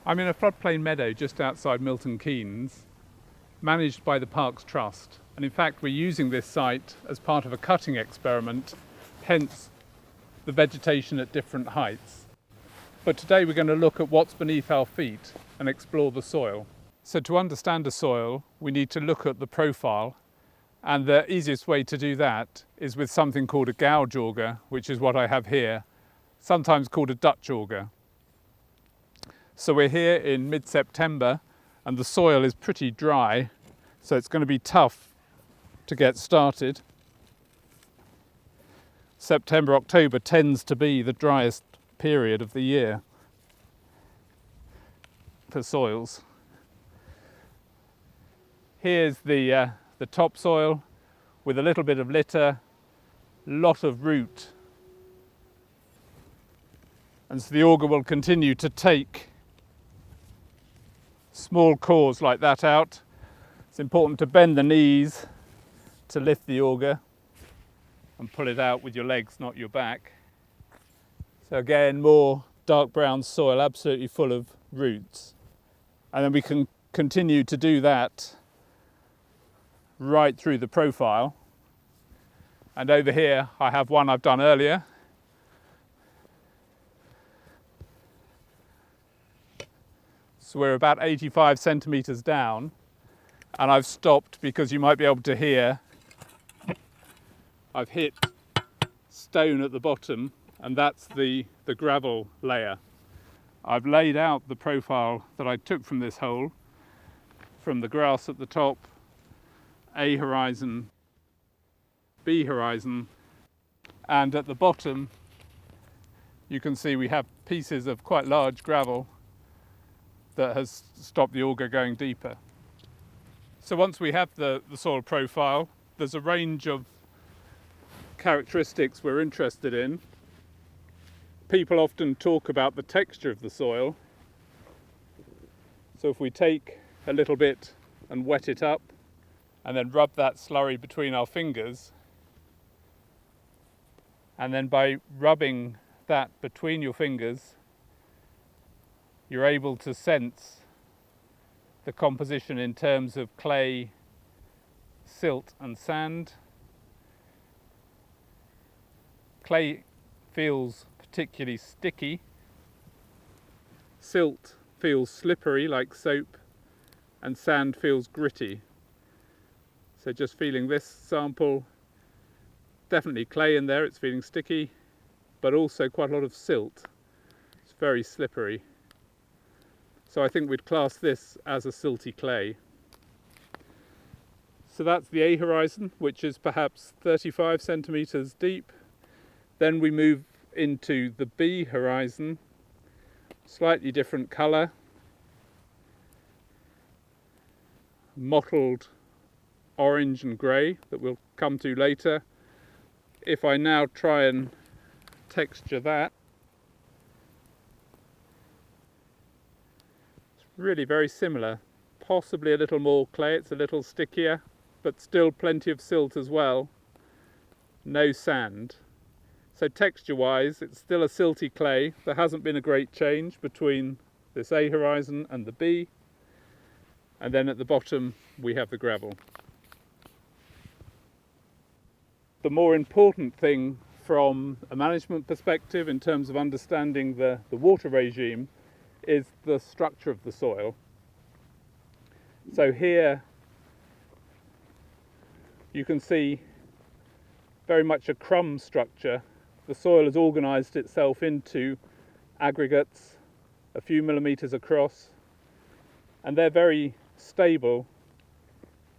I'm in a floodplain meadow just outside Milton Keynes, managed by the Parks Trust. And in fact, we're using this site as part of a cutting experiment, hence the vegetation at different heights. But today we're going to look at what's beneath our feet and explore the soil. So to understand a soil, we need to look at the profile. And the easiest way to do that is with something called a gouge auger, which is what I have here, sometimes called a Dutch auger. So we're here in mid-September and the soil is pretty dry, so it's going to be tough to get started. September, October tends to be the driest period of the year for soils. Here's the topsoil with a little bit of litter, lot of root. And so the auger will continue to take small cores like that out. It's important to bend the knees to lift the auger and pull it out with your legs, not your back. So again, more dark brown soil, absolutely full of roots. And then we can continue to do that right through the profile. And over here, I have one I've done earlier. So we're about 85 centimetres down, and I've stopped because you might be able to hear I've hit stone at the bottom, and that's the gravel layer. I've laid out the profile that I took from this hole, from the grass at the top, A horizon, B horizon, and at the bottom you can see we have pieces of quite large gravel that has stopped the auger going deeper. So once we have the soil profile, there's a range of characteristics we're interested in. People often talk about the texture of the soil. So if we take a little bit and wet it up and then rub that slurry between our fingers, and then by rubbing that between your fingers, you're able to sense the composition in terms of clay, silt and sand. Clay feels particularly sticky. Silt feels slippery like soap, and sand feels gritty. So just feeling this sample, definitely clay in there, it's feeling sticky, but also quite a lot of silt. It's very slippery. So I think we'd class this as a silty clay. So that's the A horizon, which is perhaps 35 centimetres deep. Then we move into the B horizon, slightly different colour, mottled orange and grey that we'll come to later. If I now try and texture that, really very similar, possibly a little more clay, it's a little stickier, but still plenty of silt as well, no sand. So texture wise it's still a silty clay. There hasn't been a great change between this A horizon and the B, and then at the bottom we have the gravel. The more important thing from a management perspective in terms of understanding the water regime is the structure of the soil. So here you can see very much a crumb structure. The soil has organised itself into aggregates a few millimetres across, and they're very stable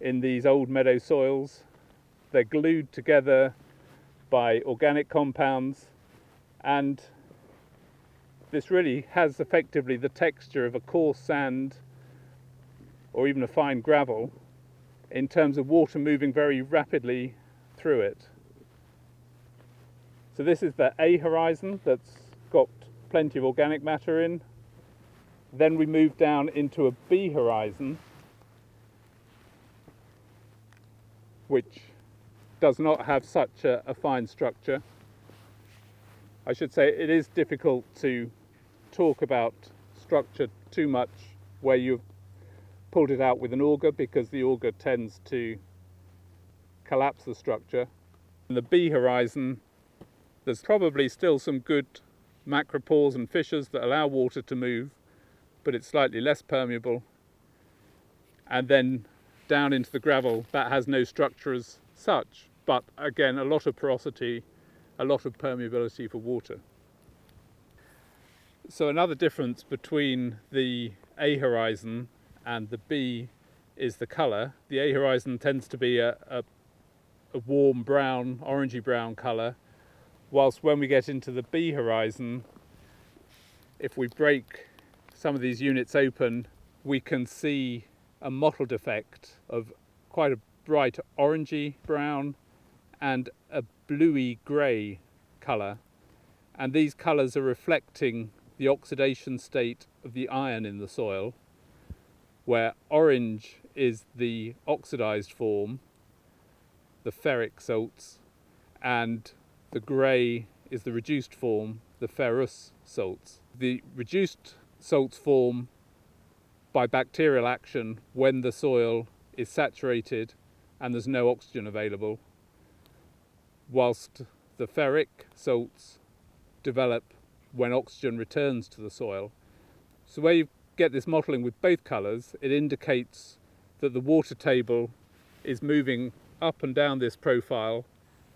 in these old meadow soils. They're glued together by organic compounds, and this really has effectively the texture of a coarse sand or even a fine gravel in terms of water moving very rapidly through it. So this is the A horizon that's got plenty of organic matter in. Then we move down into a B horizon, which does not have such a fine structure. I should say it is difficult to talk about structure too much where you've pulled it out with an auger, because the auger tends to collapse the structure. In the B horizon, there's probably still some good macropores and fissures that allow water to move, but it's slightly less permeable. And then down into the gravel, that has no structure as such, but again, a lot of porosity, a lot of permeability for water. So another difference between the A horizon and the B is the colour. The A horizon tends to be a warm brown, orangey brown colour, whilst when we get into the B horizon, if we break some of these units open, we can see a mottled effect of quite a bright orangey brown and a bluey grey colour. And these colours are reflecting the oxidation state of the iron in the soil, where orange is the oxidised form, the ferric salts, and the grey is the reduced form, the ferrous salts. The reduced salts form by bacterial action when the soil is saturated and there's no oxygen available, whilst the ferric salts develop when oxygen returns to the soil. So where you get this mottling with both colours, it indicates that the water table is moving up and down this profile,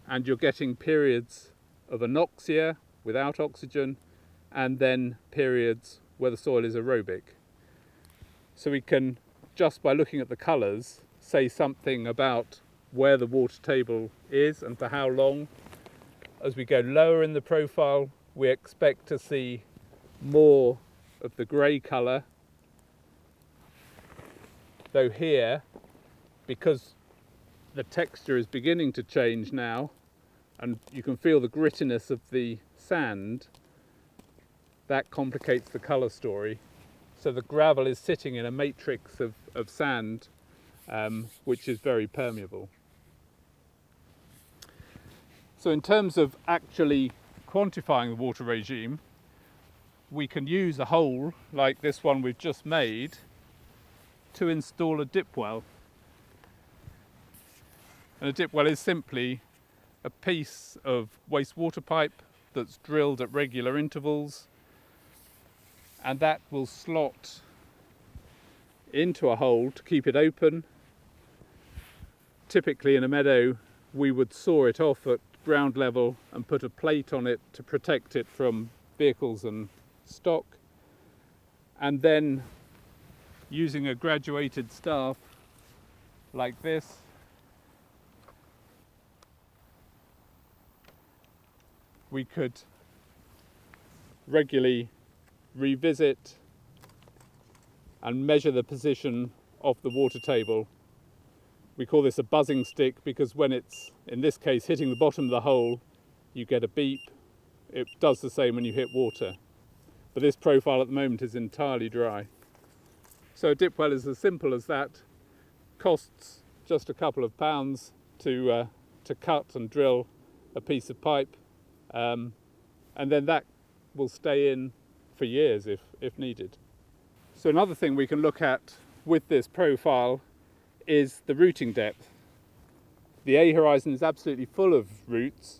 and you're getting periods of anoxia without oxygen, and then periods where the soil is aerobic. So we can, just by looking at the colours, say something about where the water table is and for how long. As we go lower in the profile, we expect to see more of the grey colour, though here, because the texture is beginning to change now, and you can feel the grittiness of the sand, that complicates the colour story. So the gravel is sitting in a matrix of sand, which is very permeable. So in terms of actually quantifying the water regime, we can use a hole like this one we've just made to install a dip well. And a dip well is simply a piece of wastewater pipe that's drilled at regular intervals, and that will slot into a hole to keep it open. Typically in a meadow, we would saw it off at ground level and put a plate on it to protect it from vehicles and stock, and then using a graduated staff like this, we could regularly revisit and measure the position of the water table. We call this a buzzing stick because when it's, in this case, hitting the bottom of the hole, you get a beep. It does the same when you hit water. But this profile at the moment is entirely dry. So a dip well is as simple as that. Costs just a couple of pounds to cut and drill a piece of pipe, and then that will stay in for years if needed. So another thing we can look at with this profile is the rooting depth. The A horizon is absolutely full of roots,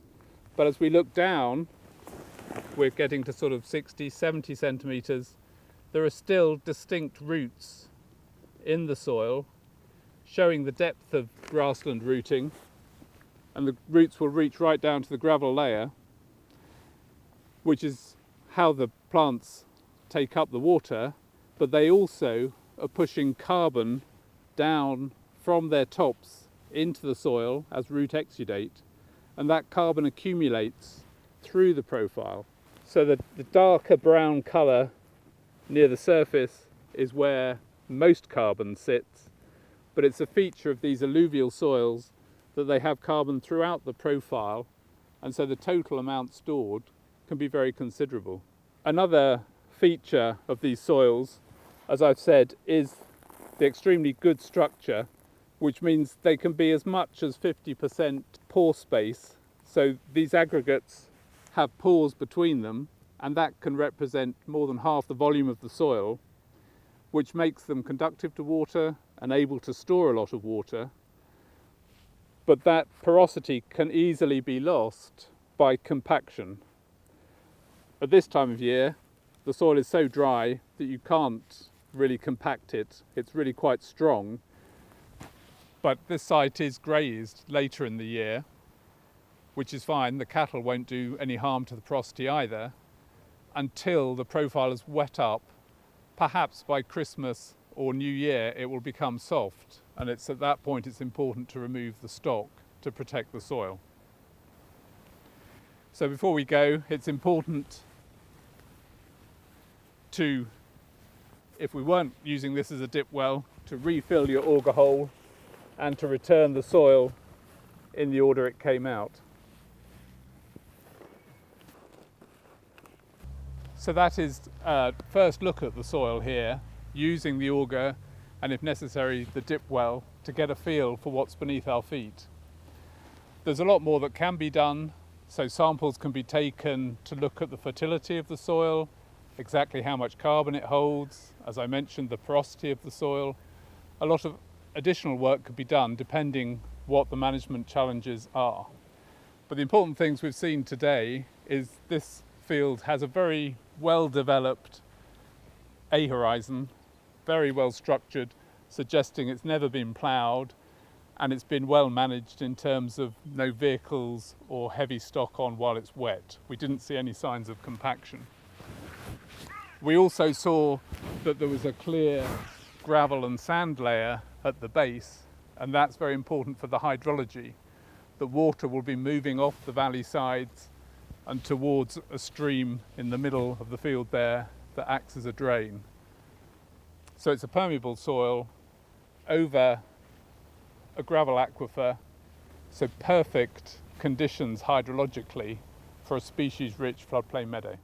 but as we look down, we're getting to sort of 60, 70 centimetres. There are still distinct roots in the soil, showing the depth of grassland rooting, and the roots will reach right down to the gravel layer, which is how the plants take up the water, but they also are pushing carbon down from their tops into the soil as root exudate, and that carbon accumulates through the profile. So the darker brown colour near the surface is where most carbon sits, but it's a feature of these alluvial soils that they have carbon throughout the profile, and so the total amount stored can be very considerable. Another feature of these soils, as I've said, is the extremely good structure, which means they can be as much as 50% pore space. So these aggregates have pores between them, and that can represent more than half the volume of the soil. which makes them conductive to water and able to store a lot of water. But that porosity can easily be lost by compaction. At this time of year, the soil is so dry that you can't really compact it. It's really quite strong. But this site is grazed later in the year, which is fine. The cattle won't do any harm to the porosity either until the profile is wet up. Perhaps by Christmas or New Year it will become soft, and it's at that point it's important to remove the stock to protect the soil. So before we go, it's important to, if we weren't using this as a dip well, to refill your auger hole and to return the soil in the order it came out. So that is a first look at the soil here, using the auger and, if necessary, the dip well to get a feel for what's beneath our feet. There's a lot more that can be done, so samples can be taken to look at the fertility of the soil, exactly how much carbon it holds, as I mentioned, the porosity of the soil. A lot of additional work could be done depending what the management challenges are. But the important things we've seen today is this field has a very well developed A horizon, very well structured, suggesting it's never been ploughed, and it's been well managed in terms of no vehicles or heavy stock on while it's wet. We didn't see any signs of compaction. We also saw that there was a clear gravel and sand layer at the base, and that's very important for the hydrology. The water will be moving off the valley sides and towards a stream in the middle of the field there that acts as a drain. So it's a permeable soil over a gravel aquifer, so perfect conditions hydrologically for a species-rich floodplain meadow.